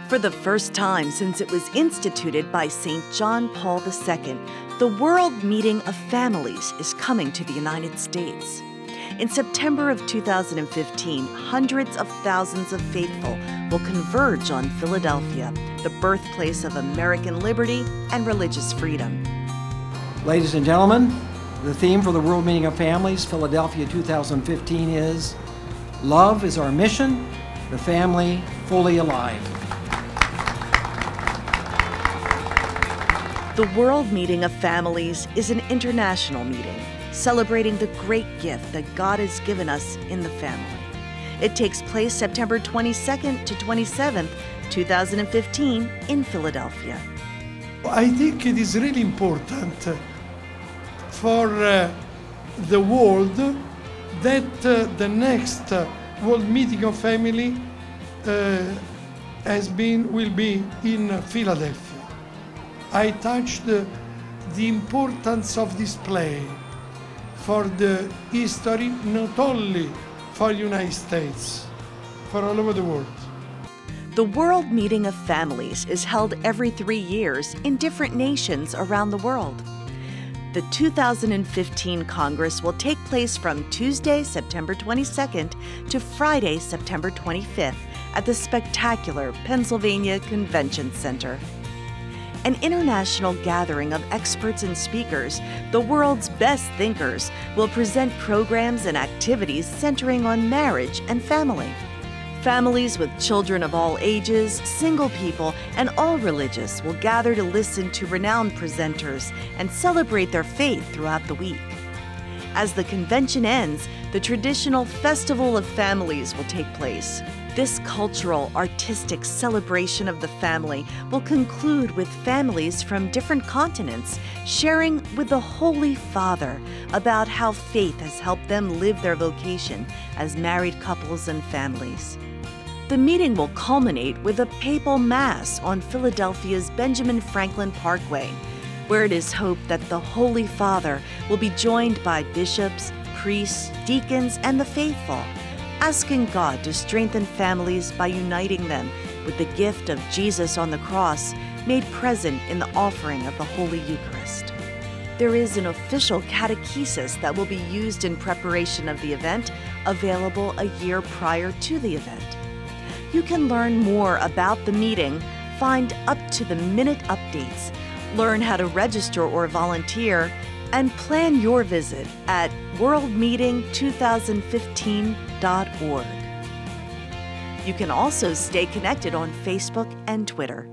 For the first time since it was instituted by St. John Paul II, the World Meeting of Families is coming to the United States. In September of 2015, hundreds of thousands of faithful will converge on Philadelphia, the birthplace of American liberty and religious freedom. Ladies and gentlemen, the theme for the World Meeting of Families, Philadelphia 2015 is Love is our mission, the family fully alive. The World Meeting of Families is an international meeting celebrating the great gift that God has given us in the family. It takes place September 22nd to 27th, 2015 in Philadelphia. I think it is really important for the world that the next World Meeting of Family will be in Philadelphia. I touched the importance of this play for the history, not only for the United States, for all over the world. The World Meeting of Families is held every 3 years in different nations around the world. The 2015 Congress will take place from Tuesday, September 22nd to Friday, September 25th at the spectacular Pennsylvania Convention Center. An international gathering of experts and speakers, the world's best thinkers, will present programs and activities centering on marriage and family. Families with children of all ages, single people, and all religious will gather to listen to renowned presenters and celebrate their faith throughout the week. As the convention ends, the traditional Festival of Families will take place. This cultural, artistic celebration of the family will conclude with families from different continents sharing with the Holy Father about how faith has helped them live their vocation as married couples and families. The meeting will culminate with a papal mass on Philadelphia's Benjamin Franklin Parkway, where it is hoped that the Holy Father will be joined by bishops, priests, deacons, and the faithful, asking God to strengthen families by uniting them with the gift of Jesus on the cross made present in the offering of the Holy Eucharist. There is an official catechesis that will be used in preparation of the event, available a year prior to the event. You can learn more about the meeting, find up-to-the-minute updates, learn how to register or volunteer, and plan your visit at worldmeeting2015.org. You can also stay connected on Facebook and Twitter.